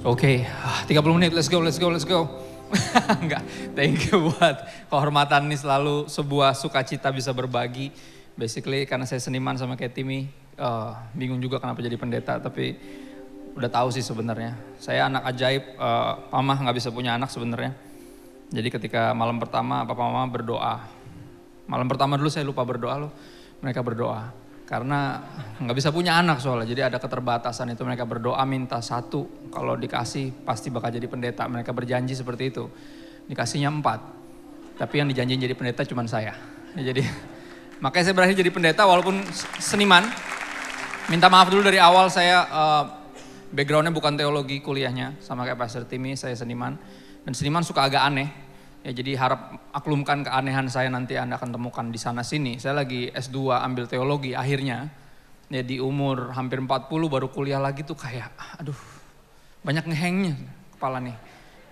Oke, 30 menit, let's go. Enggak, thank you buat kehormatan ini, selalu sebuah sukacita bisa berbagi. Basically karena saya seniman sama kayak Timmy, bingung juga kenapa jadi pendeta, tapi udah tahu sih sebenarnya. Saya anak ajaib, mama nggak bisa punya anak sebenarnya. Jadi ketika malam pertama papa mama berdoa, malam pertama dulu saya lupa berdoa loh, mereka berdoa. Karena nggak bisa punya anak soalnya, jadi ada keterbatasan itu, mereka berdoa minta satu, kalau dikasih pasti bakal jadi pendeta, mereka berjanji seperti itu. Dikasihnya 4, tapi yang dijanjiin jadi pendeta cuma saya. Jadi makanya saya berakhir jadi pendeta walaupun seniman. Minta maaf dulu dari awal, saya backgroundnya bukan teologi kuliahnya, sama kayak Pastor Timmy, saya seniman. Dan seniman suka agak aneh. Ya, jadi harap aklumkan keanehan saya, nanti Anda akan temukan di sana sini. Saya lagi S2 ambil teologi akhirnya. Ya, di umur hampir 40 baru kuliah lagi tuh kayak aduh banyak ngehengnya kepala nih.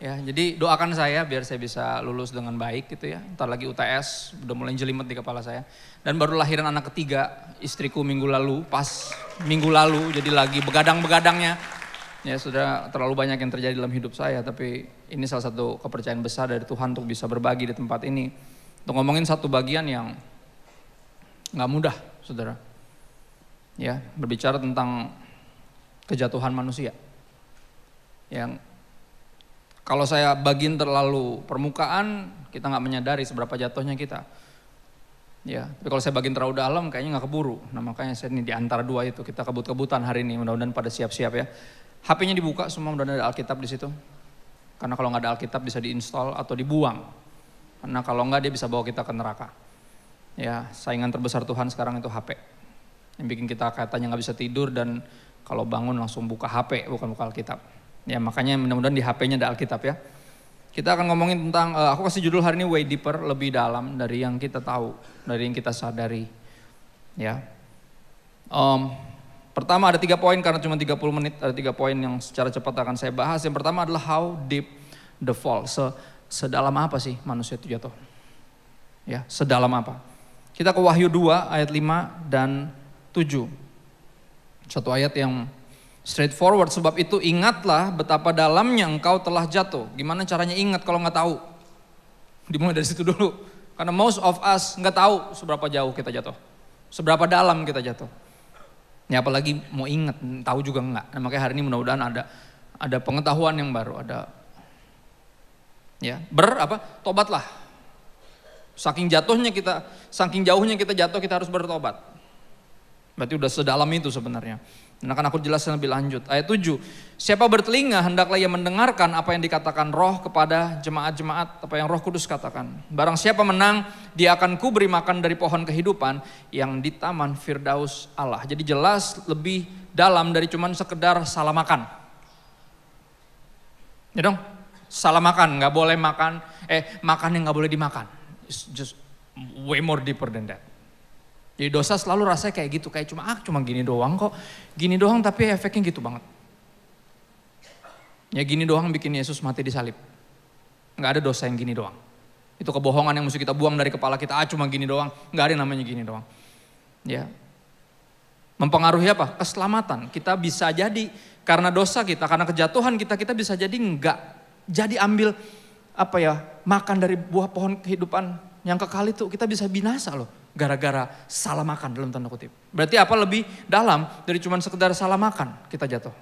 Ya, jadi doakan saya biar saya bisa lulus dengan baik gitu ya. Ntar lagi UTS udah mulai jelimet di kepala saya. Dan baru lahiran anak ketiga istriku minggu lalu, jadi lagi begadang-begadangnya. Ya, sudah terlalu banyak yang terjadi dalam hidup saya, tapi ini salah satu kepercayaan besar dari Tuhan untuk bisa berbagi di tempat ini. Untuk ngomongin satu bagian yang gak mudah, saudara. Ya, berbicara tentang kejatuhan manusia. Yang kalau saya bagiin terlalu permukaan, kita gak menyadari seberapa jatuhnya kita. Ya, tapi kalau saya bagiin terlalu dalam kayaknya gak keburu. Nah, makanya saya ini di antara dua itu, kita kebut-kebutan hari ini, mudah-mudahan pada siap-siap ya. HP-nya dibuka semua, udah ada Alkitab di situ. Karena kalau nggak ada Alkitab bisa diinstal atau dibuang. Karena kalau nggak dia bisa bawa kita ke neraka. Ya, saingan terbesar Tuhan sekarang itu HP. Yang bikin kita katanya nggak bisa tidur dan kalau bangun langsung buka HP, bukan buka Alkitab. Ya, makanya mudah-mudahan di HP-nya ada Alkitab ya. Kita akan ngomongin tentang, aku kasih judul hari ini way deeper, lebih dalam dari yang kita tahu, dari yang kita sadari. Ya. Pertama ada 3 poin karena cuma 30 menit, ada 3 poin yang secara cepat akan saya bahas. Yang pertama adalah how deep the fall, sedalam apa sih manusia itu jatuh. Ya, sedalam apa. Kita ke Wahyu 2 ayat 5 dan 7. Satu ayat yang straightforward, sebab itu ingatlah betapa dalamnya engkau telah jatuh. Gimana caranya ingat kalau nggak tahu? Dimulai dari situ dulu. Karena most of us nggak tahu seberapa jauh kita jatuh, seberapa dalam kita jatuh. Ya, apalagi mau ingat, tahu juga enggak. Nah, makanya hari ini mudah-mudahan ada pengetahuan yang baru, ada ya, tobatlah. Saking jauhnya kita jatuh, kita harus bertobat. Berarti udah sedalam itu sebenarnya. Nah, akan aku jelaskan lebih lanjut. Ayat 7. Siapa bertelinga hendaklah ia mendengarkan apa yang dikatakan Roh kepada jemaat-jemaat, apa yang Roh Kudus katakan. Barang siapa menang, dia akan kuberi makan dari pohon kehidupan yang di taman Firdaus Allah. Jadi jelas lebih dalam dari cuman sekedar salah makan. Ya dong, salah makan, nggak boleh makan, makan yang nggak boleh dimakan. It's just way more deeper than that. Jadi dosa selalu rasanya kayak gitu, kayak cuma gini doang kok, gini doang tapi efeknya gitu banget. Ya gini doang bikin Yesus mati di salib. Nggak ada dosa yang gini doang. Itu kebohongan yang mesti kita buang dari kepala kita, cuma gini doang, nggak ada yang namanya gini doang. Ya, mempengaruhi apa? Keselamatan. Kita bisa jadi karena dosa kita, karena kejatuhan kita bisa jadi nggak jadi ambil makan dari buah pohon kehidupan yang kekal itu, kita bisa binasa loh. Gara-gara salah makan dalam tanda kutip. Berarti apa lebih dalam dari cuma sekedar salah makan kita jatuh.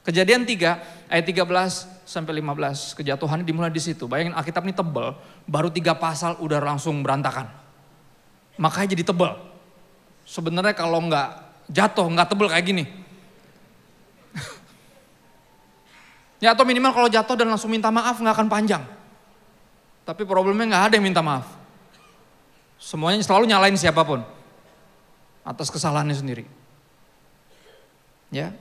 Kejadian 3 ayat 13 sampai 15, kejatuhan dimulai di situ. Bayangin Alkitab ini tebal, baru 3 pasal udah langsung berantakan. Makanya jadi tebal. Sebenarnya kalau nggak jatuh, nggak tebal kayak gini. Ya, atau minimal kalau jatuh dan langsung minta maaf nggak akan panjang. Tapi problemnya nggak ada yang minta maaf. Semuanya selalu nyalain siapapun atas kesalahannya sendiri. Ya.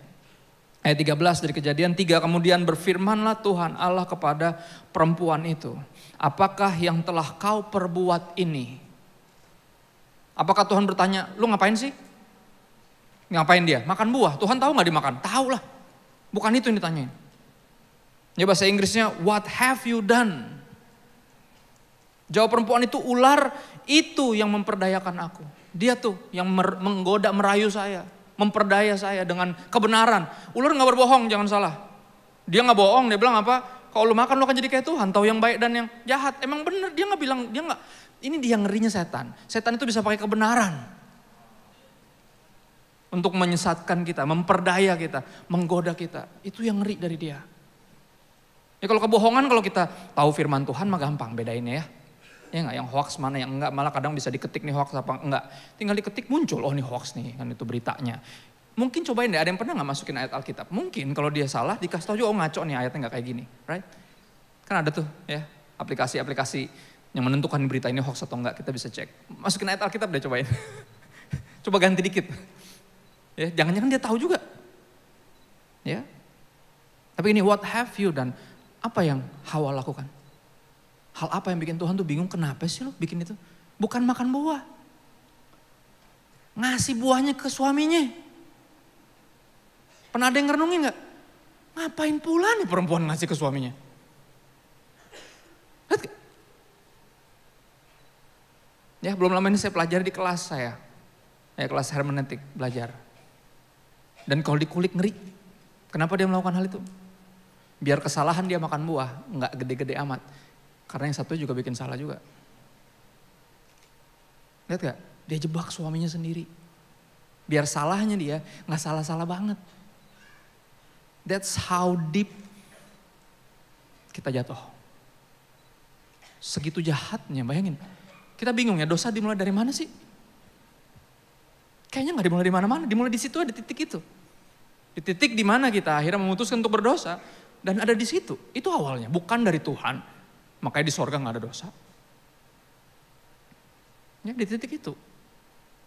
Ayat 13 dari Kejadian 3, kemudian berfirmanlah Tuhan Allah kepada perempuan itu, apakah yang telah kau perbuat ini? Apakah Tuhan bertanya, lu ngapain sih? Ngapain dia? Makan buah. Tuhan tahu gak dimakan? Tahu lah. Bukan itu yang ditanyain. Ya, bahasa Inggrisnya, what have you done? Jawab perempuan itu, ular itu yang memperdayakan aku. Dia tuh yang menggoda, merayu saya, memperdaya saya dengan kebenaran. Ular gak berbohong, jangan salah. Dia nggak bohong, dia bilang apa? Kalau lu makan lu akan jadi kayak Tuhan, tahu yang baik dan yang jahat. Emang bener, dia nggak bilang, dia nggak. Ini dia ngerinya setan. Setan itu bisa pakai kebenaran untuk menyesatkan kita, memperdaya kita, menggoda kita. Itu yang ngeri dari dia. Ya kalau kebohongan, kalau kita tahu firman Tuhan mah gampang bedainnya ya. Ya enggak, yang hoax mana yang enggak, malah kadang bisa diketik nih hoax apa enggak. Tinggal diketik muncul, oh ini hoax nih, kan itu beritanya. Mungkin cobain deh, ada yang pernah gak masukin ayat Alkitab? Mungkin kalau dia salah dikasih tahu juga, oh ngaco nih ayatnya gak kayak gini, right? Kan ada tuh ya, aplikasi-aplikasi yang menentukan berita ini hoax atau enggak, kita bisa cek. Masukin ayat Alkitab deh cobain. Coba ganti dikit. Ya, jangan-jangan dia tahu juga. Ya. Tapi ini what have you dan apa yang Hawa lakukan? Hal apa yang bikin Tuhan tuh bingung, kenapa sih lo bikin itu? Bukan makan buah. Ngasih buahnya ke suaminya. Pernah ada yang ngerenungin gak? Ngapain pula nih perempuan ngasih ke suaminya? Lihat gak? Ya belum lama ini saya pelajari di kelas saya. Ya kelas hermeneutik belajar. Dan kalau dikulik ngeri. Kenapa dia melakukan hal itu? Biar kesalahan dia makan buah, nggak gede-gede amat. Karena yang satu juga bikin salah juga. Lihat gak? Dia jebak suaminya sendiri. Biar salahnya dia nggak salah-salah banget. That's how deep kita jatuh. Segitu jahatnya, bayangin. Kita bingung ya, dosa dimulai dari mana sih? Kayaknya nggak dimulai di mana-mana, dimulai di situ, ada titik itu. Di titik di mana kita akhirnya memutuskan untuk berdosa dan ada di situ. Itu awalnya, bukan dari Tuhan. Makanya di sorga nggak ada dosa. Ya di titik itu.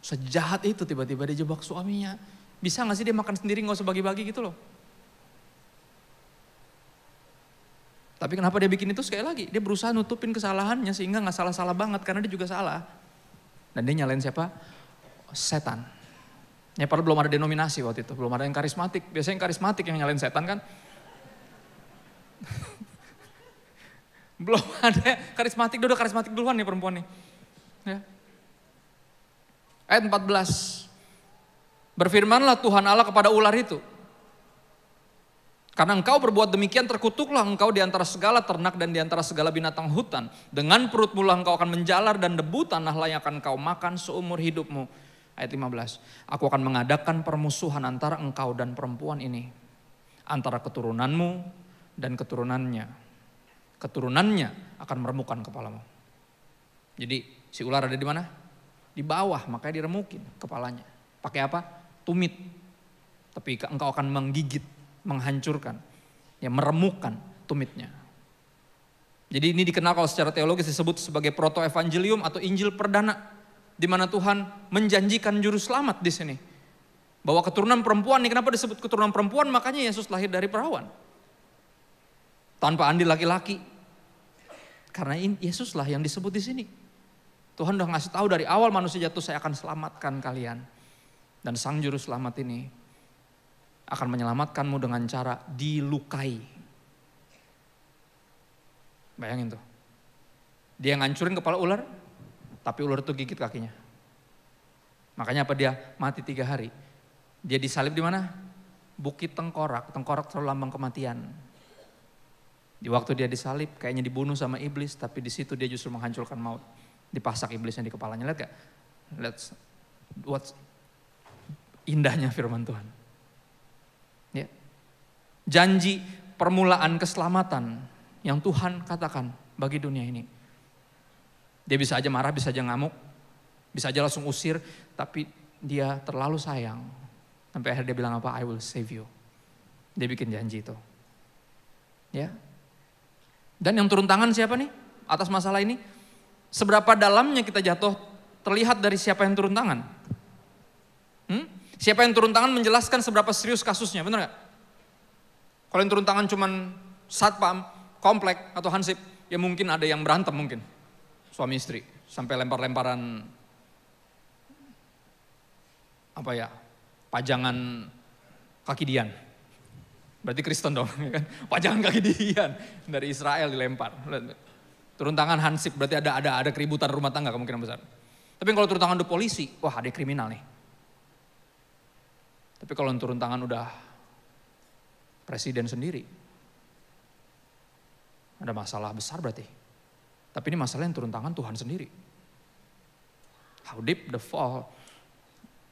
Sejahat itu tiba-tiba dia jebak suaminya. Bisa nggak sih dia makan sendiri nggak usah bagi-bagi gitu loh? Tapi kenapa dia bikin itu sekali lagi? Dia berusaha nutupin kesalahannya sehingga gak salah-salah banget karena dia juga salah. Dan dia nyalain siapa? Setan. Ya padahal belum ada denominasi waktu itu, belum ada yang karismatik. Biasanya yang karismatik yang nyalain setan kan. Belum ada karismatik, dia udah karismatik duluan nih perempuan nih. Ya. Ayat 14. Berfirmanlah Tuhan Allah kepada ular itu. Karena engkau berbuat demikian, terkutuklah engkau di antara segala ternak dan di antara segala binatang hutan. Dengan perutmu lah engkau akan menjalar dan debu tanahlah yang akan engkau makan seumur hidupmu. Ayat 15. Aku akan mengadakan permusuhan antara engkau dan perempuan ini. Antara keturunanmu dan keturunannya. Keturunannya akan meremukkan kepalamu. Jadi si ular ada di mana? Di bawah, makanya diremukin kepalanya. Pakai apa? Tumit. Tapi engkau akan menggigit, menghancurkan, ya meremukkan tumitnya. Jadi ini dikenal kalau secara teologis disebut sebagai proto-evangelium atau Injil perdana, di mana Tuhan menjanjikan juru selamat di sini. Bahwa keturunan perempuan ini, kenapa disebut keturunan perempuan? Makanya Yesus lahir dari perawan. Tanpa andil laki-laki. Karena Yesuslah yang disebut di sini. Tuhan udah ngasih tahu dari awal manusia jatuh, saya akan selamatkan kalian. Dan sang juru selamat ini akan menyelamatkanmu dengan cara dilukai. Bayangin tuh. Dia ngancurin kepala ular, tapi ular itu gigit kakinya. Makanya apa dia mati 3 hari. Dia disalib di mana? Bukit Tengkorak. Tengkorak selalu lambang kematian. Di waktu dia disalib kayaknya dibunuh sama iblis, tapi di situ dia justru menghancurkan maut. Dipasak iblisnya di kepalanya. Lihat gak? Lihat what's indahnya firman Tuhan. Ya. Janji permulaan keselamatan yang Tuhan katakan bagi dunia ini. Dia bisa aja marah, bisa aja ngamuk, bisa aja langsung usir, tapi dia terlalu sayang. Sampai akhirnya dia bilang apa? I will save you. Dia bikin janji itu. Ya. Dan yang turun tangan siapa nih atas masalah ini? Seberapa dalamnya kita jatuh terlihat dari siapa yang turun tangan. Siapa yang turun tangan menjelaskan seberapa serius kasusnya, benar gak? Kalau yang turun tangan cuman satpam, komplek atau hansip, ya mungkin ada yang berantem mungkin. Suami istri, sampai lempar-lemparan apa ya, pajangan kaki Dian. Berarti Kristen dong, kan? Pajangan kaki Dian dari Israel dilempar. Turun tangan hansip, berarti ada keributan rumah tangga kemungkinan besar. Tapi kalau turun tangan udah polisi, wah ada kriminal nih. Tapi kalau turun tangan udah presiden sendiri, Ada masalah besar berarti. Tapi ini masalah yang turun tangan Tuhan sendiri. How deep the fall,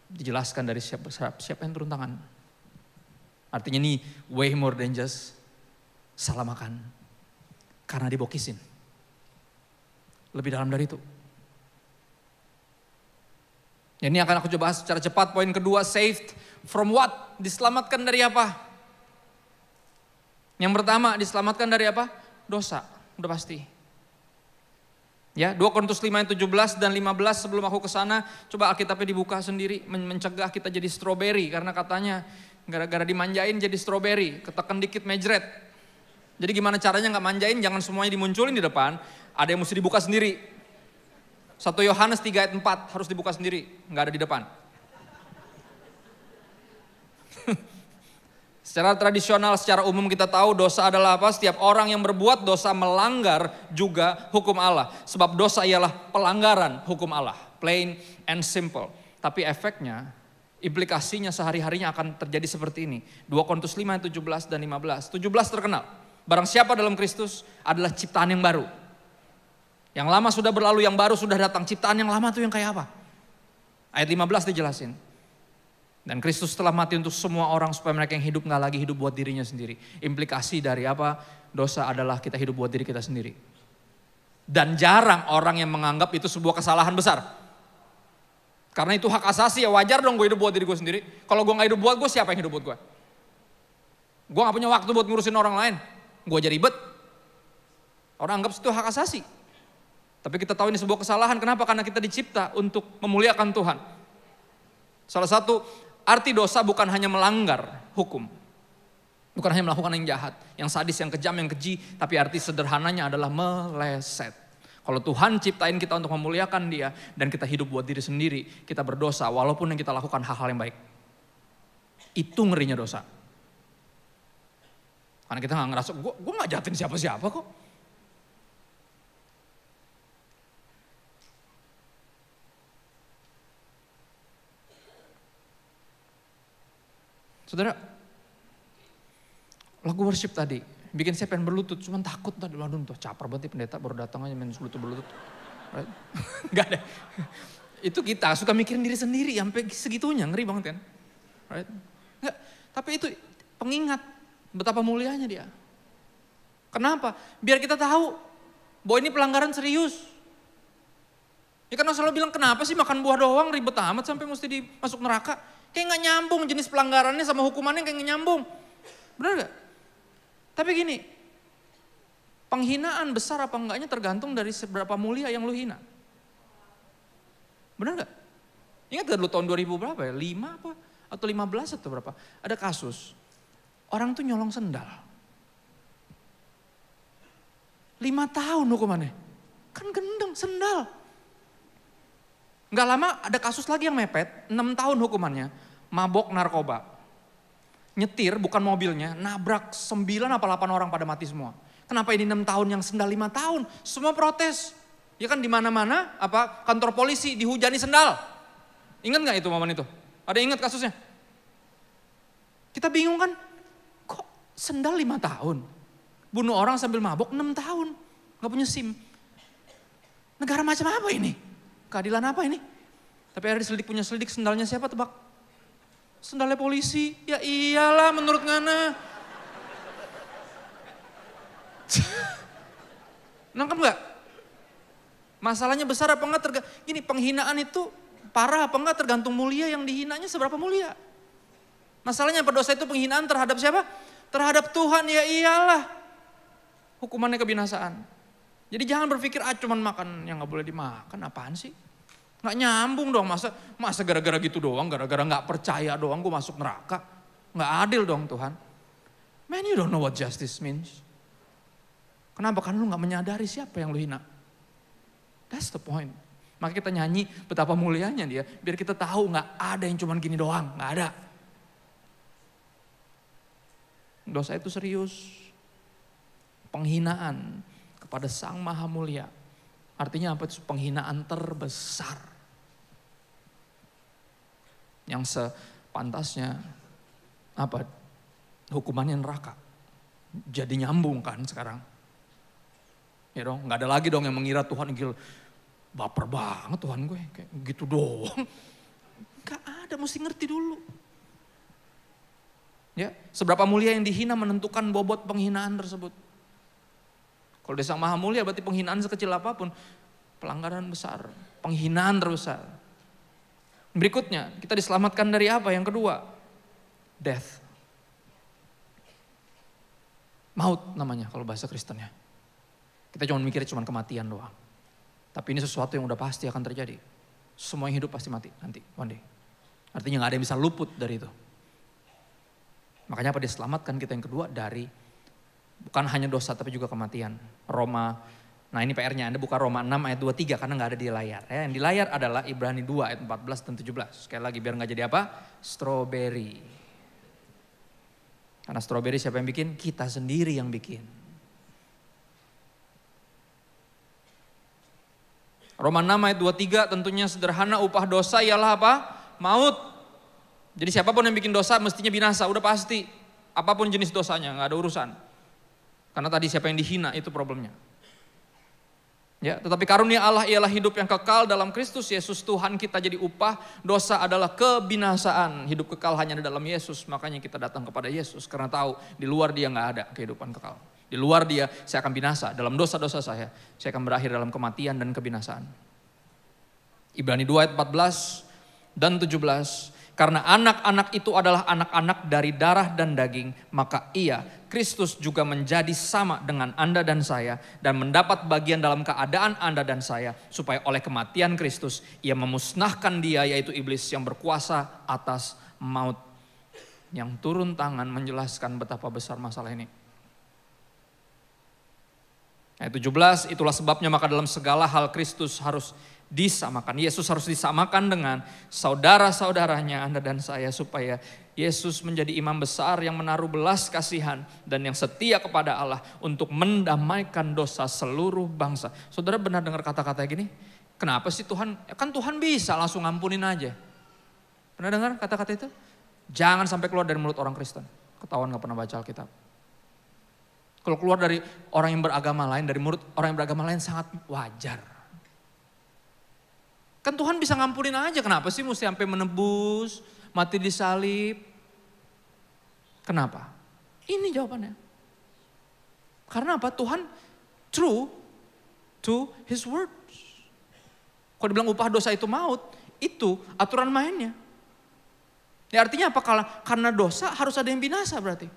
dijelaskan dari siapa yang turun tangan. Artinya ini way more than just salah makan. Karena dibokisin. Lebih dalam dari itu. Ini akan aku coba bahas secara cepat. Poin kedua, saved from what? Diselamatkan dari apa? Yang pertama, diselamatkan dari apa? Dosa, udah pasti. Ya, 2 Korintus 5 ayat 17 dan 15 sebelum aku ke sana, coba Alkitabnya dibuka sendiri, mencegah kita jadi strawberry karena katanya gara-gara dimanjain jadi strawberry, ketekan dikit mejret. Jadi gimana caranya nggak manjain? Jangan semuanya dimunculin di depan, ada yang mesti dibuka sendiri. 1 Yohanes 3 ayat 4 harus dibuka sendiri, nggak ada di depan. Secara tradisional, secara umum kita tahu dosa adalah apa? Setiap orang yang berbuat dosa melanggar juga hukum Allah. Sebab dosa ialah pelanggaran hukum Allah. Plain and simple. Tapi efeknya, implikasinya sehari-harinya akan terjadi seperti ini. 2 Korintus 5 ayat 17 dan 15. 17 terkenal. Barang siapa dalam Kristus adalah ciptaan yang baru. Yang lama sudah berlalu, yang baru sudah datang. Ciptaan yang lama itu yang kayak apa? Ayat 15 dijelasin. Dan Kristus telah mati untuk semua orang supaya mereka yang hidup gak lagi hidup buat dirinya sendiri. Implikasi dari apa? Dosa adalah kita hidup buat diri kita sendiri. Dan jarang orang yang menganggap itu sebuah kesalahan besar. Karena itu hak asasi, ya wajar dong gue hidup buat diri gue sendiri. Kalau gue gak hidup buat gue, siapa yang hidup buat gue? Gue gak punya waktu buat ngurusin orang lain. Gue aja ribet. Orang anggap itu hak asasi. Tapi kita tahu ini sebuah kesalahan. Kenapa? Karena kita dicipta untuk memuliakan Tuhan. Salah satu arti dosa bukan hanya melanggar hukum. Bukan hanya melakukan yang jahat, yang sadis, yang kejam, yang keji. Tapi arti sederhananya adalah meleset. Kalau Tuhan ciptain kita untuk memuliakan Dia dan kita hidup buat diri sendiri, kita berdosa walaupun yang kita lakukan hal-hal yang baik. Itu ngerinya dosa. Karena kita gak ngerasa, gue gak jahatin siapa-siapa kok. Saudara, lagu worship tadi bikin saya pengen berlutut, cuman takut tadi, waduh tuh caper banget pendeta baru datang aja main berlutut. Right? Gak ada. Itu kita suka mikirin diri sendiri sampai segitunya, ngeri banget kan. Right? Enggak, tapi itu pengingat betapa mulianya Dia. Kenapa? Biar kita tahu bahwa ini pelanggaran serius. Ya kan selalu bilang kenapa sih makan buah doang ribet amat sampai mesti dimasuk neraka. Kayak gak nyambung jenis pelanggarannya sama hukumannya kayak gak nyambung. Benar gak? Tapi gini, penghinaan besar apa enggaknya tergantung dari seberapa mulia yang lu hina. Benar gak? Ingat gak dulu tahun 2000 berapa ya? 5 apa? Atau 15 atau berapa? Ada kasus, orang tuh nyolong sendal. 5 tahun hukumannya. Kan gendeng sendal. Gak lama ada kasus lagi yang mepet, 6 tahun hukumannya, mabok narkoba. Nyetir bukan mobilnya, nabrak 9 apa 8 orang pada mati semua. Kenapa ini 6 tahun yang sendal 5 tahun? Semua protes. Ya kan di mana-mana apa kantor polisi dihujani sendal. Ingat gak itu momen itu? Ada ingat kasusnya? Kita bingung kan? Kok sendal 5 tahun? Bunuh orang sambil mabok 6 tahun. Gak punya SIM. Negara macam apa ini? Keadilan apa ini? Tapi ada diselidik punya selidik, sendalnya siapa tebak? Sendalnya polisi. Ya iyalah menurut Ngana. Nangkep gak? Masalahnya besar apa enggak? Gini, penghinaan itu parah apa enggak tergantung mulia yang dihinanya seberapa mulia. Masalahnya berdosa itu penghinaan terhadap siapa? Terhadap Tuhan, ya iyalah. Hukumannya kebinasaan. Jadi jangan berpikir cuman makan yang gak boleh dimakan, apaan sih? Gak nyambung dong, masa gara-gara gitu doang, gara-gara gak percaya doang gue masuk neraka. Gak adil dong Tuhan. Man, you don't know what justice means. Kenapa? Karena lu gak menyadari siapa yang lu hina. That's the point. Maka kita nyanyi betapa mulianya Dia, biar kita tahu gak ada yang cuman gini doang, gak ada. Dosa itu serius. Penghinaan kepada Sang Maha Mulia. Artinya apa? Itu penghinaan terbesar. Yang sepantasnya apa? Hukumannya neraka. Jadi nyambung kan sekarang. Ya dong, nggak ada lagi dong yang mengira Tuhan gil, baper banget Tuhan gue, kayak gitu doang. Gak ada, mesti ngerti dulu. Ya, seberapa mulia yang dihina menentukan bobot penghinaan tersebut. Kalau dia Sang Maha Mulia berarti penghinaan sekecil apapun, pelanggaran besar, penghinaan terbesar. Berikutnya, kita diselamatkan dari apa? Yang kedua, death. Maut namanya kalau bahasa Kristennya. Kita cuma mikirnya cuma kematian doang. Tapi ini sesuatu yang udah pasti akan terjadi. Semua yang hidup pasti mati nanti, one day. Artinya gak ada yang bisa luput dari itu. Makanya apa? Diselamatkan kita yang kedua dari bukan hanya dosa tapi juga kematian. Nah ini PR-nya, Anda buka Roma 6 ayat 23 karena gak ada di layar. Ya, yang di layar adalah Ibrani 2 ayat 14 dan 17. Sekali lagi biar gak jadi apa? Strawberry. Karena strawberry siapa yang bikin? Kita sendiri yang bikin. Roma 6 ayat 23 tentunya sederhana, upah dosa ialah apa? Maut. Jadi siapapun yang bikin dosa mestinya binasa, udah pasti. Apapun jenis dosanya, gak ada urusan. Karena tadi siapa yang dihina itu problemnya. Ya, tetapi karunia Allah ialah hidup yang kekal dalam Kristus Yesus Tuhan kita. Jadi upah dosa adalah kebinasaan. Hidup kekal hanya di dalam Yesus. Makanya kita datang kepada Yesus karena tahu di luar dia gak ada kehidupan kekal. Di luar dia saya akan binasa. Dalam dosa-dosa saya akan berakhir dalam kematian dan kebinasaan. Ibrani 2 ayat 14 dan 17. Karena anak-anak itu adalah anak-anak dari darah dan daging, maka ia, Kristus juga menjadi sama dengan Anda dan saya dan mendapat bagian dalam keadaan Anda dan saya, supaya oleh kematian Kristus ia memusnahkan dia, yaitu iblis yang berkuasa atas maut. Yang turun tangan menjelaskan betapa besar masalah ini. Ayat 17, itulah sebabnya maka dalam segala hal Kristus harus disamakan. Yesus harus disamakan dengan saudara-saudaranya Anda dan saya, supaya Yesus menjadi imam besar yang menaruh belas kasihan dan yang setia kepada Allah untuk mendamaikan dosa seluruh bangsa. Saudara benar dengar kata-kata gini? Kenapa sih Tuhan? Kan Tuhan bisa langsung ngampunin aja. Pernah dengar kata-kata itu? Jangan sampai keluar dari mulut orang Kristen. Ketahuan gak pernah baca Alkitab. Kalau keluar dari orang yang beragama lain, dari mulut orang yang beragama lain sangat wajar. Kan Tuhan bisa ngampunin aja, kenapa sih mesti sampai menebus, mati disalib? Kenapa? Ini jawabannya. Karena apa? Tuhan true to his words. Kalau dibilang upah dosa itu maut, itu aturan mainnya. Ya artinya apa? Karena dosa harus ada yang binasa berarti.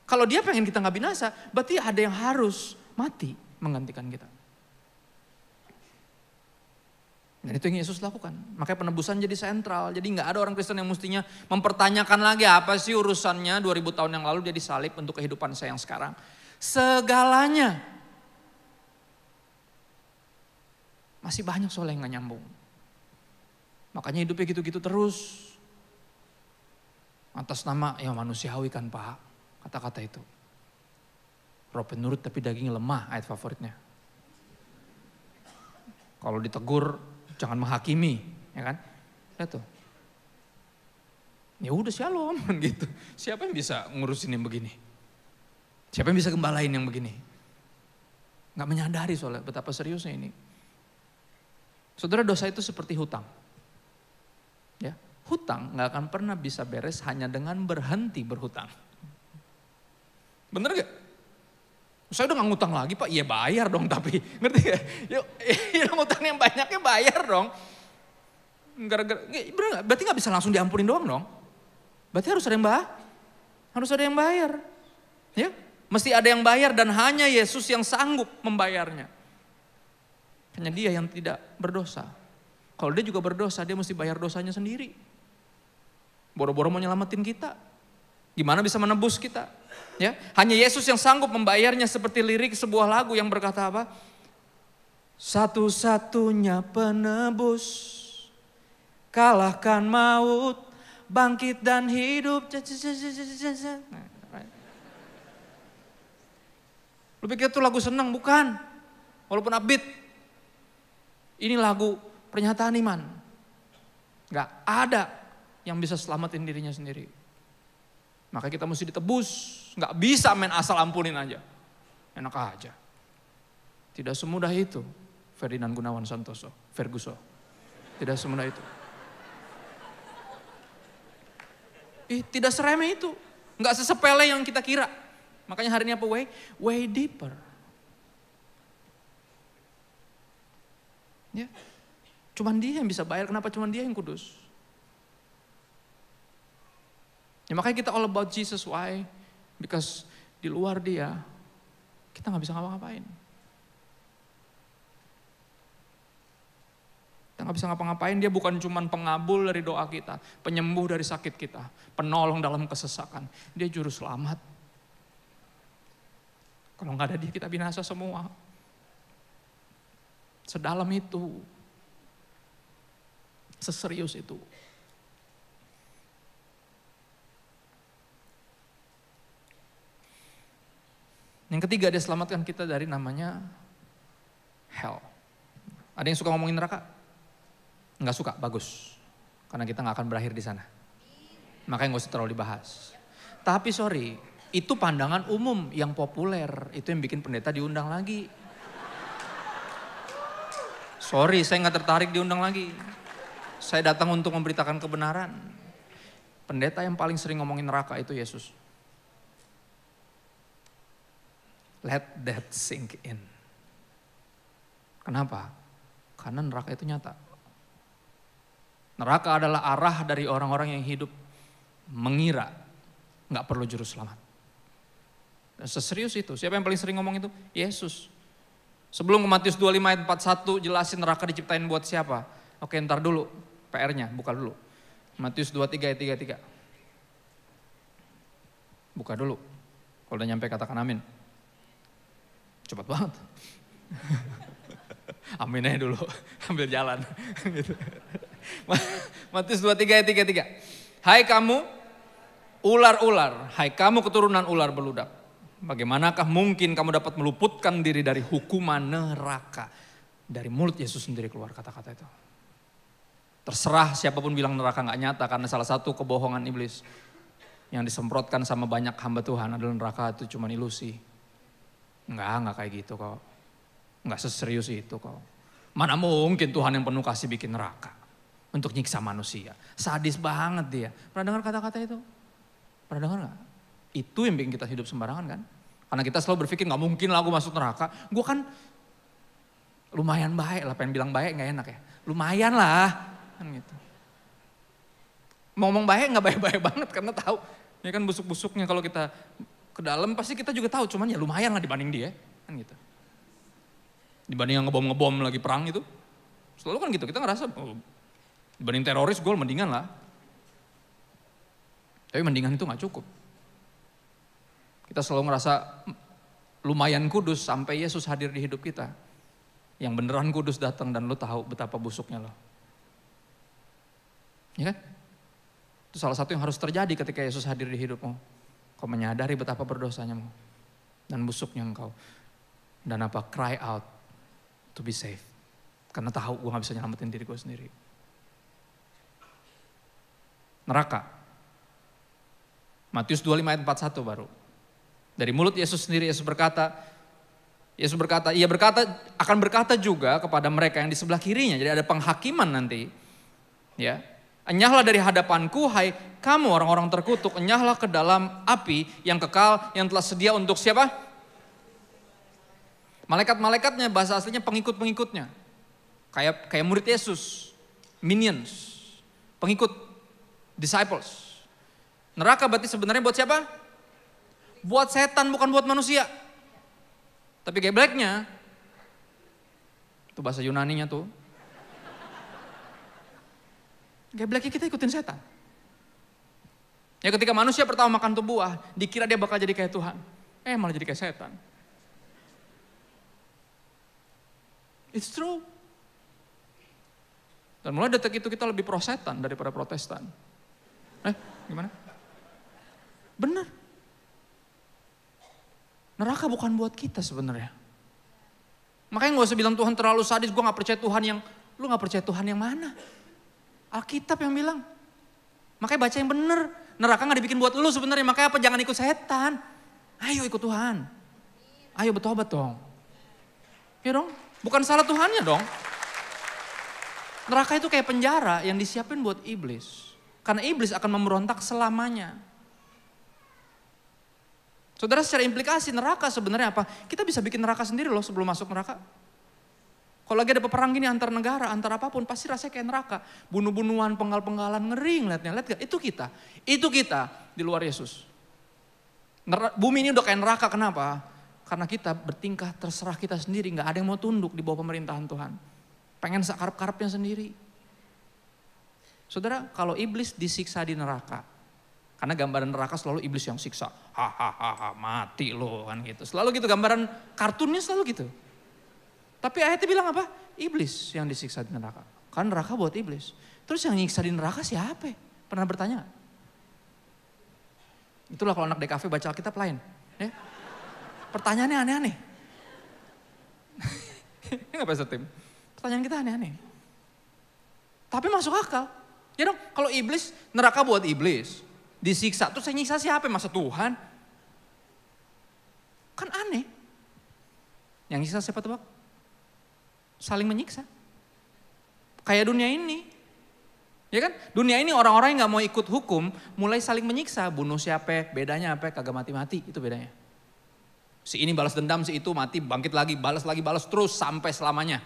Kalau dia pengen kita gak binasa, berarti ada yang harus mati menggantikan kita. Dan itu yang Yesus lakukan. Makanya penebusan jadi sentral. Jadi gak ada orang Kristen yang mestinya mempertanyakan lagi apa sih urusannya 2000 tahun yang lalu dia disalib untuk kehidupan saya yang sekarang. Segalanya. Masih banyak soal yang gak nyambung. Makanya hidupnya gitu-gitu terus. Atas nama ya manusiawi kan Pak. Kata-kata itu. Roh penurut tapi dagingnya lemah, ayat favoritnya. Kalau ditegur jangan menghakimi, ya kan? Lihat tuh. Ya udah shalom gitu. Siapa yang bisa ngurusin yang begini? Siapa yang bisa gembalain yang begini? Gak menyadari soalnya betapa seriusnya ini. Saudara, dosa itu seperti hutang. Ya, hutang gak akan pernah bisa beres hanya dengan berhenti berhutang. Bener gak? Saya udah gak ngutang lagi Pak, iya bayar dong tapi. Ngerti gak? Yuk, ngutang yang banyaknya bayar dong. Bener gak? Berarti gak bisa langsung diampunin doang dong. Berarti harus ada yang bayar. Ya, mesti ada yang bayar dan hanya Yesus yang sanggup membayarnya. Hanya dia yang tidak berdosa. Kalau dia juga berdosa, dia mesti bayar dosanya sendiri. Boro-boro mau nyelamatin kita. Gimana bisa menebus kita? Ya, hanya Yesus yang sanggup membayarnya, seperti lirik sebuah lagu yang berkata apa? Satu-satunya penebus, kalahkan maut, bangkit dan hidup. Lu pikir itu lagu senang? Bukan. Walaupun upbeat. Ini lagu pernyataan iman. Gak ada yang bisa selamatin dirinya sendiri. Maka kita mesti ditebus. Gak bisa main asal ampunin aja. Enak aja. Tidak semudah itu. Ferdinand Gunawan Santoso, Ferguson. Tidak semudah itu. Tidak seremeh itu. Enggak sesepele yang kita kira. Makanya hari ini apa? Way deeper. Ya. Cuman dia yang bisa bayar, kenapa cuman dia yang kudus? Ya makanya kita all about Jesus, why? Because di luar dia, kita gak bisa ngapa-ngapain. Kita gak bisa ngapa-ngapain, dia bukan cuman pengabul dari doa kita, penyembuh dari sakit kita, penolong dalam kesesakan. Dia juru selamat. Kalau gak ada dia, kita binasa semua. Sedalam itu. Seserius itu. Yang ketiga, dia selamatkan kita dari namanya hell. Ada yang suka ngomongin neraka? Enggak suka, bagus. Karena kita gak akan berakhir di sana. Makanya gak usah terlalu dibahas. Tapi sorry, itu pandangan umum yang populer. Itu yang bikin pendeta diundang lagi. Sorry, saya gak tertarik diundang lagi. Saya datang untuk memberitakan kebenaran. Pendeta yang paling sering ngomongin neraka itu Yesus. Let that sink in. Kenapa? Karena neraka itu nyata. Neraka adalah arah dari orang-orang yang hidup mengira gak perlu juru selamat. Dan seserius itu, siapa yang paling sering ngomong itu? Yesus. Sebelum ke Matius 25 ayat 41 jelasin neraka diciptain buat siapa? Oke, ntar dulu PR-nya, buka dulu. Matius 23 ayat 33. Buka dulu. Kalau udah nyampe katakan amin. Cepat banget. Amin aja dulu, ambil jalan. Matius 23 ayat 33. Hai kamu ular-ular, hai kamu keturunan ular beludak. Bagaimanakah mungkin kamu dapat meluputkan diri dari hukuman neraka? Dari mulut Yesus sendiri keluar kata-kata itu. Terserah siapapun bilang neraka gak nyata, karena salah satu kebohongan iblis yang disemprotkan sama banyak hamba Tuhan adalah neraka itu cuma ilusi. Enggak kayak gitu kok. Enggak seserius itu kok. Mana mungkin Tuhan yang penuh kasih bikin neraka untuk nyiksa manusia. Sadis banget dia. Pernah dengar kata-kata itu? Pernah dengar gak? Itu yang bikin kita hidup sembarangan kan? Karena kita selalu berpikir gak mungkin lah aku masuk neraka. Gue kan lumayan baik lah, pengen bilang baik gak enak ya. Lumayan lah. Kan gitu. Mau ngomong baik gak baik-baik banget karena tahu. Ya kan busuk-busuknya kalau kita ke dalam pasti kita juga tahu. Cuman ya lumayan lah dibanding dia. Kan gitu. Dibanding yang ngebom-ngebom lagi perang itu. Selalu kan gitu, kita ngerasa oh, dibanding teroris gue mendingan lah. Tapi mendingan itu gak cukup. Kita selalu ngerasa lumayan kudus sampai Yesus hadir di hidup kita. Yang beneran kudus datang dan lo tahu betapa busuknya lo. Ya kan? Itu salah satu yang harus terjadi ketika Yesus hadir di hidupmu. Kau menyadari betapa berdosanya mu. Dan busuknya engkau. Dan apa? Cry out to be saved. Karena tahu gue gak bisa nyelamatin diri gue sendiri. Neraka. Matius 25 ayat 41 baru. Dari mulut Yesus sendiri Yesus berkata, ia akan berkata juga kepada mereka yang di sebelah kirinya. Jadi ada penghakiman nanti. Ya. Enyahlah dari hadapanku, hai kamu orang-orang terkutuk, enyahlah ke dalam api yang kekal yang telah sedia untuk siapa? Malaikat-malaikatnya, bahasa aslinya pengikut-pengikutnya. Kayak murid Yesus, minions, pengikut, disciples. Neraka berarti sebenarnya buat siapa? Buat setan, bukan buat manusia. Tapi gebleknya, itu bahasa Yunaninya tuh. Gebleknya kita ikutin setan. Ya ketika manusia pertama makan tuh buah, dikira dia bakal jadi kayak Tuhan. Malah jadi kayak setan. It's true. Dan mulai detik itu kita lebih pro setan daripada protestan. Gimana? Benar. Neraka bukan buat kita sebenarnya. Makanya gak usah bilang Tuhan terlalu sadis, gue gak percaya Tuhan yang, lu gak percaya Tuhan yang mana? Alkitab yang bilang. Makanya baca yang benar. Neraka gak dibikin buat lu sebenarnya, makanya apa? Jangan ikut setan. Ayo ikut Tuhan. Ayo bertobat dong. Ya dong, bukan salah Tuhannya dong. Neraka itu kayak penjara yang disiapin buat iblis. Karena iblis akan memberontak selamanya. Saudara, secara implikasi neraka sebenarnya apa? Kita bisa bikin neraka sendiri loh sebelum masuk neraka. Kalau lagi ada peperang gini antar negara, antar apapun, pasti rasanya kayak neraka. Bunuh-bunuhan, penggal-penggalan, ngeri ngeliatnya. Lihat gak? Itu kita di luar Yesus. Bumi ini udah kayak neraka, kenapa? Karena kita bertingkah terserah kita sendiri, gak ada yang mau tunduk di bawah pemerintahan Tuhan. Pengen sekarap-karapnya sendiri. Saudara, kalau iblis disiksa di neraka, karena gambaran neraka selalu iblis yang siksa. Hahaha, mati lo kan gitu. Selalu gitu, gambaran kartunnya selalu gitu. Tapi ayatnya bilang apa? Iblis yang disiksa di neraka. Kan neraka buat iblis. Terus yang nyiksa di neraka siapa? Pernah bertanya gak? Itulah kalau anak DKV baca Alkitab lain. Ya? Pertanyaannya aneh-aneh. Ini gak bisa tim. Pertanyaan kita aneh-aneh. Tapi masuk akal. Ya dong, kalau iblis, neraka buat iblis. Disiksa, terus yang nyiksa siapa? Masa Tuhan? Kan aneh. Yang nyiksa siapa tuh, Bang? Saling menyiksa. Kayak dunia ini. Ya kan? Dunia ini orang-orang yang gak mau ikut hukum mulai saling menyiksa. Bunuh siapa, bedanya apa, kagak mati-mati, itu bedanya. Si ini balas dendam, si itu mati, bangkit lagi, balas terus sampai selamanya.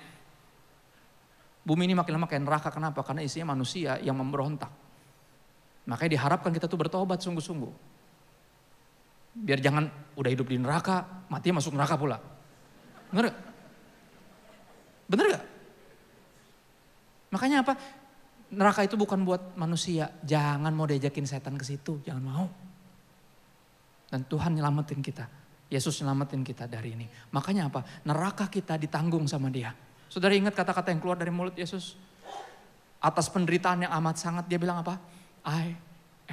Bumi ini makin lama kayak neraka, kenapa? Karena isinya manusia yang memberontak. Makanya diharapkan kita tuh bertobat sungguh-sungguh. Biar jangan udah hidup di neraka, mati masuk neraka pula. Bener gak? Bener gak? Makanya apa? Neraka itu bukan buat manusia. Jangan mau diajakin setan ke situ, jangan mau. Dan Tuhan nyelamatin kita. Yesus nyelamatin kita dari ini. Makanya apa? Neraka kita ditanggung sama Dia. Saudara ingat kata-kata yang keluar dari mulut Yesus? Atas penderitaan yang amat sangat dia bilang apa? I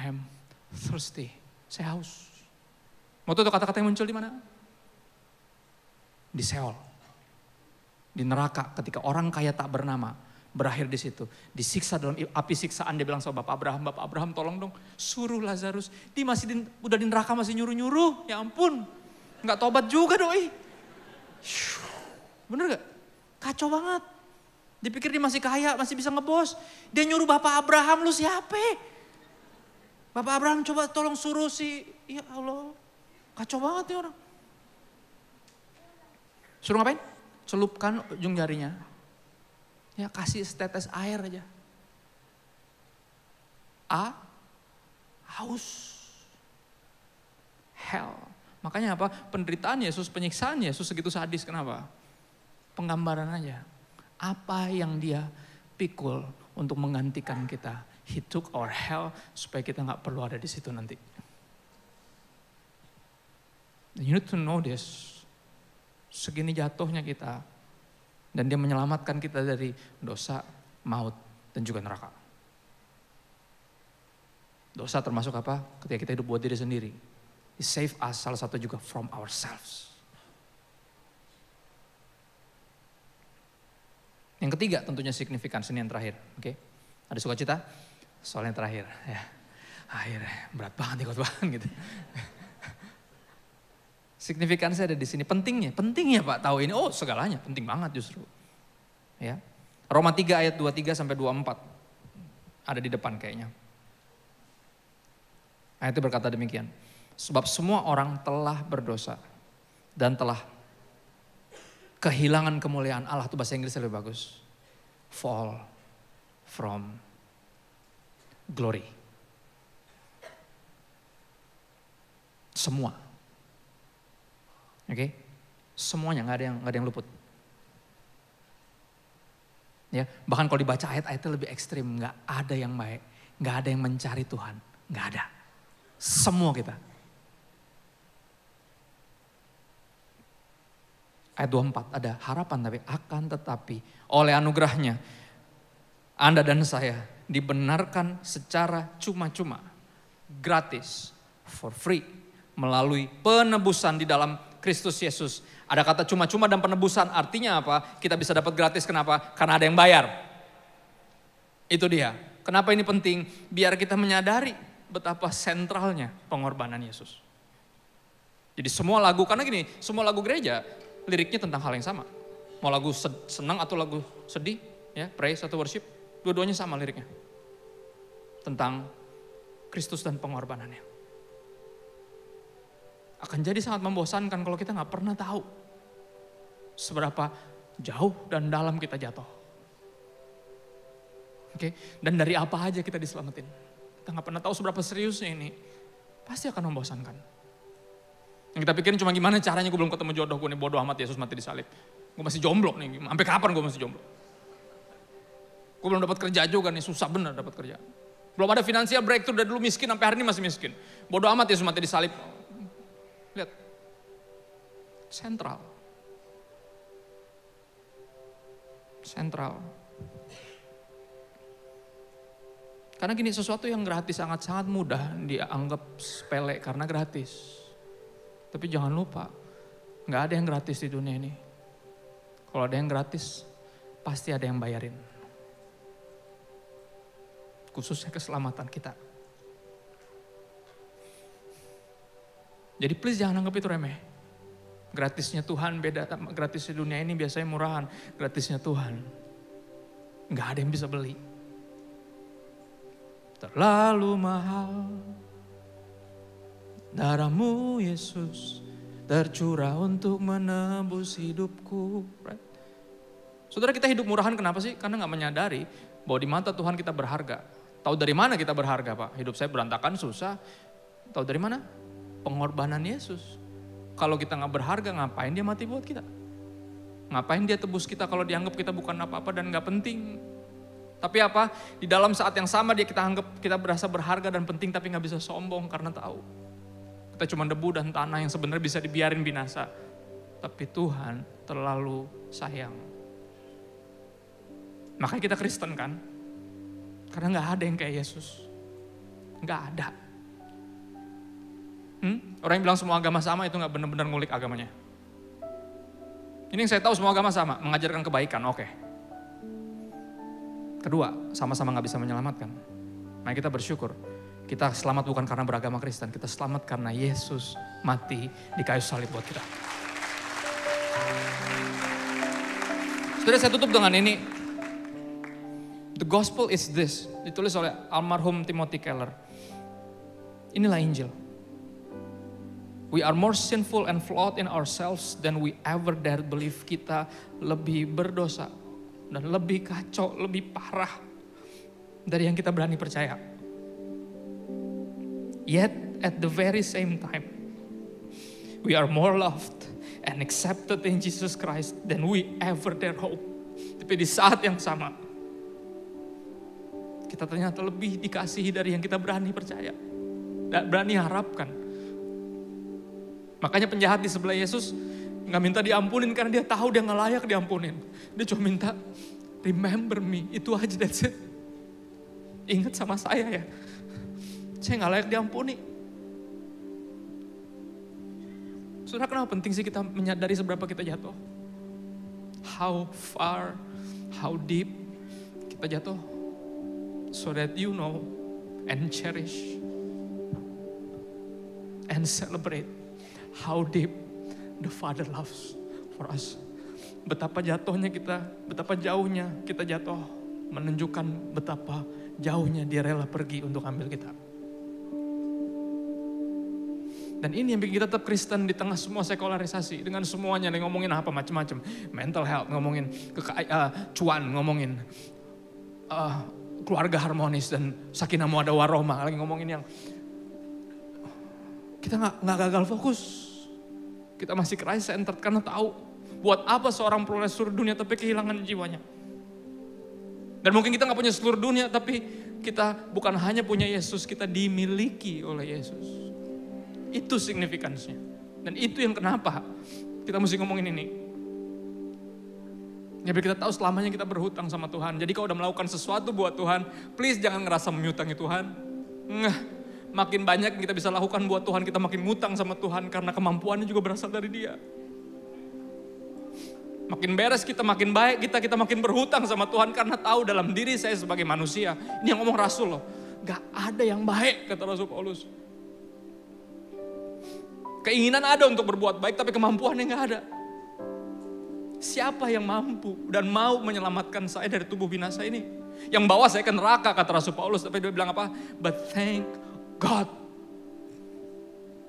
am thirsty. Saya haus. Mau tahu kata-kata yang muncul di mana? Di Seol. Di neraka ketika orang kaya tak bernama berakhir di situ. Disiksa dalam api siksaan, dia bilang sama Bapak Abraham tolong dong suruh Lazarus. Dia masih udah di neraka masih nyuruh-nyuruh. Ya ampun. Nggak tobat juga doi. Bener gak? Kacau banget. Dipikir dia masih kaya, masih bisa ngebos. Dia nyuruh Bapak Abraham, lu siapa? Bapak Abraham coba tolong suruh si, ya Allah. Kacau banget nih orang. Suruh ngapain? Celupkan ujung jarinya. Ya kasih setetes air aja. Haus. Hell. Makanya apa? Penderitaan Yesus, penyiksaan Yesus segitu sadis. Kenapa? Penggambaran aja. Apa yang dia pikul untuk menggantikan kita. He took our hell supaya kita gak perlu ada di situ nanti. You need to know this. Segini jatuhnya kita. Dan dia menyelamatkan kita dari dosa, maut, dan juga neraka. Dosa termasuk apa? Ketika kita hidup buat diri sendiri. He save us, salah satu juga from ourselves. Yang ketiga tentunya signifikansi yang terakhir. Oke, ada sukacita? Soal yang terakhir. Ya. Akhirnya berat banget ikut banget gitu. Signifikansi ada di sini. Pentingnya Pak tahu ini. Oh segalanya penting banget justru. Ya. Roma 3 ayat 23 sampai 24 ada di depan kayaknya. Ayat itu berkata demikian. Sebab semua orang telah berdosa dan telah kehilangan kemuliaan Allah. Itu bahasa Inggris lebih bagus. Fall from glory. Semua. Oke? Semuanya nggak ada yang luput. Ya, bahkan kalau dibaca ayat-ayatnya lebih ekstrim, nggak ada yang baik, nggak ada yang mencari Tuhan, nggak ada. Semua kita. Ayat 24 ada harapan tetapi oleh anugerahnya Anda dan saya dibenarkan secara cuma-cuma, gratis, for free, melalui penebusan di dalam Kristus Yesus. Ada kata cuma-cuma dan penebusan artinya apa? Kita bisa dapat gratis, kenapa? Karena ada yang bayar. Itu dia. Kenapa ini penting? Biar kita menyadari betapa sentralnya pengorbanan Yesus. Jadi semua lagu, karena gini, semua lagu gereja liriknya tentang hal yang sama. Mau lagu senang atau lagu sedih, ya, praise atau worship, dua-duanya sama liriknya. Tentang Kristus dan pengorbanannya. Akan jadi sangat membosankan kalau kita nggak pernah tahu seberapa jauh dan dalam kita jatuh. Oke, dan dari apa aja kita diselamatin. Kita nggak pernah tahu seberapa seriusnya ini. Pasti akan membosankan. Yang kita pikirin cuma gimana caranya gue belum ketemu jodoh gue nih, bodoh amat Yesus mati disalib. Gue masih jomblo nih, sampai kapan gue masih jomblo? Gue belum dapat kerja juga nih, susah bener dapat kerja. Belum ada finansial breakthrough, dari dulu miskin sampai hari ini masih miskin. Bodoh amat Yesus mati disalib. Lihat, sentral. Karena gini, sesuatu yang gratis sangat-sangat mudah dianggap sepele karena gratis. Tapi jangan lupa, gak ada yang gratis di dunia ini. Kalau ada yang gratis, pasti ada yang bayarin. Khususnya keselamatan kita. Jadi please jangan anggap itu remeh. Gratisnya Tuhan beda, gratisnya dunia ini biasanya murahan. Gratisnya Tuhan, gak ada yang bisa beli. Terlalu mahal, darahmu Yesus tercurah untuk menebus hidupku. Right? Saudara, kita hidup murahan kenapa sih? Karena gak menyadari bahwa di mata Tuhan kita berharga. Tahu dari mana kita berharga, Pak? Hidup saya berantakan, susah. Tahu dari mana? Pengorbanan Yesus. Kalau kita gak berharga, ngapain dia mati buat kita? Ngapain dia tebus kita kalau dianggap kita bukan apa-apa dan gak penting? Tapi apa? Di dalam saat yang sama kita berasa berharga dan penting, tapi gak bisa sombong karena tahu. Kita cuma debu dan tanah yang sebenarnya bisa dibiarin binasa. Tapi Tuhan terlalu sayang. Makanya kita Kristen kan? Karena gak ada yang kayak Yesus. Gak ada. Orang yang bilang semua agama sama itu gak benar-benar ngulik agamanya. Ini yang saya tahu, semua agama sama, mengajarkan kebaikan, oke. Kedua, sama-sama gak bisa menyelamatkan. Maka kita bersyukur. Kita selamat bukan karena beragama Kristen, kita selamat karena Yesus mati di kayu salib buat kita. Saudara, saya tutup dengan ini. The gospel is this, ditulis oleh almarhum Timothy Keller. Inilah Injil. We are more sinful and flawed in ourselves than we ever dare believe. Kita lebih berdosa dan lebih kacau, lebih parah dari yang kita berani percaya. Yet at the very same time, we are more loved and accepted in Jesus Christ than we ever dare hope. Tapi di saat yang sama, kita ternyata lebih dikasihi dari yang kita berani percaya, dan berani harapkan. Makanya penjahat di sebelah Yesus gak minta diampunin karena dia tahu dia gak layak diampunin. Dia cuma minta, remember me, itu aja, that's it. Ingat sama saya ya. Saya gak layak diampuni. Saudara, kenapa penting sih kita menyadari seberapa kita jatuh? How far, how deep kita jatuh? So that you know and cherish and celebrate how deep the Father loves for us. Betapa jatuhnya kita, betapa jauhnya kita jatuh, menunjukkan betapa jauhnya dia rela pergi untuk ambil kita. Dan ini yang bikin kita tetap Kristen di tengah semua sekularisasi. Dengan semuanya, ngomongin apa macam-macam. Mental health, ngomongin cuan, ngomongin keluarga harmonis dan sakinah mawaddah warahmah. Lagi ngomongin yang kita nggak gagal fokus. Kita masih Christ centered karena tahu buat apa seorang peroleh seluruh dunia tapi kehilangan jiwanya. Dan mungkin kita nggak punya seluruh dunia, tapi kita bukan hanya punya Yesus, kita dimiliki oleh Yesus. Itu signifikansinya. Dan itu yang kenapa kita mesti ngomongin ini. Ya, biar kita tahu selamanya kita berhutang sama Tuhan. Jadi kalau udah melakukan sesuatu buat Tuhan, please jangan ngerasa menyutangi Tuhan. Makin banyak yang kita bisa lakukan buat Tuhan, kita makin ngutang sama Tuhan karena kemampuannya juga berasal dari Dia. Makin beres kita, makin baik kita makin berhutang sama Tuhan karena tahu dalam diri saya sebagai manusia. Ini yang ngomong Rasul loh. Gak ada yang baik, kata Rasul Paulus. Keinginan ada untuk berbuat baik tapi kemampuannya gak ada. Siapa yang mampu dan mau menyelamatkan saya dari tubuh binasa ini? Yang bawa saya ke neraka, kata Rasul Paulus. Tapi dia bilang apa? But thank God.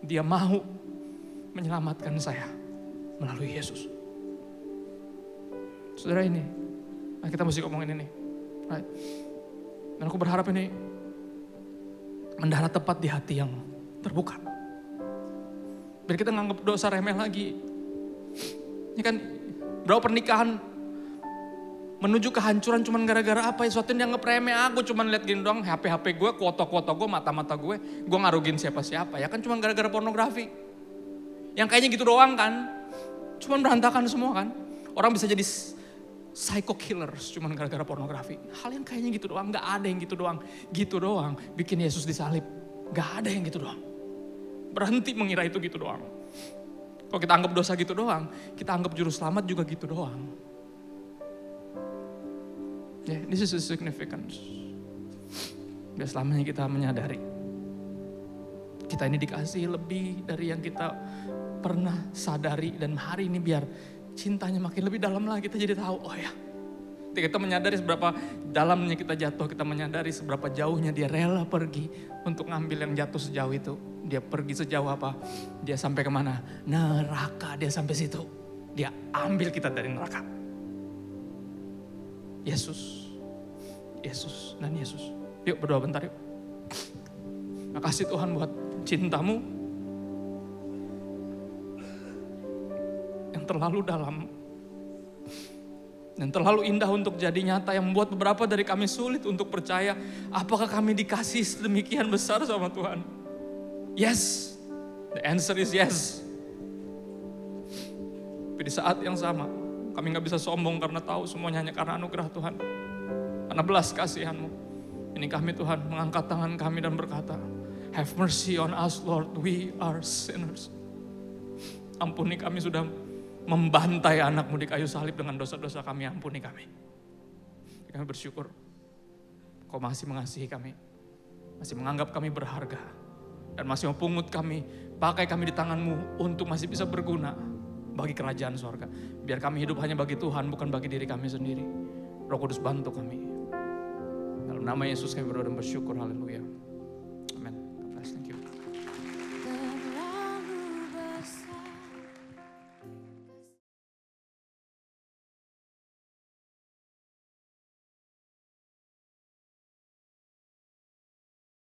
Dia mau menyelamatkan saya melalui Yesus. Saudara ini, nah kita mesti ngomongin ini. Right. Dan aku berharap ini mendarat tepat di hati yang terbuka. Biar kita nganggap dosa remeh lagi. Ini kan berapa pernikahan menuju kehancuran cuman gara-gara apa? Sesuatu yang dianggap remeh, aku cuman lihat gini doang, HP gue, foto-foto gue, mata-mata gue ngarugin siapa-siapa. Ya kan cuman gara-gara pornografi. Yang kayaknya gitu doang kan. Cuman berantakan semua kan. Orang bisa jadi psycho killers cuman gara-gara pornografi. Hal yang kayaknya gitu doang, gak ada yang gitu doang. Gitu doang bikin Yesus disalib. Gak ada yang gitu doang. Berhenti mengira itu gitu doang. Kalau kita anggap dosa gitu doang, kita anggap juru selamat juga gitu doang. Yeah, this is the significance. Biar selamanya kita menyadari. Kita ini dikasih lebih dari yang kita pernah sadari. Dan hari ini biar cintanya makin lebih dalam lagi, kita jadi tahu, oh ya. Kita menyadari seberapa dalamnya kita jatuh, kita menyadari seberapa jauhnya dia rela pergi untuk ngambil yang jatuh sejauh itu. Dia pergi sejauh apa? Dia sampai kemana? Neraka, dia sampai situ. Dia ambil kita dari neraka. Yesus, Yesus dan Yesus. Yuk berdoa bentar yuk. Makasih Tuhan buat cintamu yang terlalu dalam. Dan terlalu indah untuk jadi nyata yang membuat beberapa dari kami sulit untuk percaya apakah kami dikasih sedemikian besar sama Tuhan. Yes, the answer is yes. Tapi di saat yang sama kami gak bisa sombong karena tahu semuanya hanya karena anugerah Tuhan. Karena belas kasihan-Mu. Ini kami Tuhan mengangkat tangan kami dan berkata, have mercy on us Lord, we are sinners. Ampuni kami sudah membantai anak-Mu di kayu salib dengan dosa-dosa kami, ampuni kami. Kami bersyukur Kau masih mengasihi kami, masih menganggap kami berharga, dan masih mempungut kami, pakai kami di tangan-Mu untuk masih bisa berguna bagi kerajaan sorga. Biar kami hidup hanya bagi Tuhan, bukan bagi diri kami sendiri. Roh Kudus bantu kami. Dalam nama Yesus kami berdoa dan bersyukur, haleluya.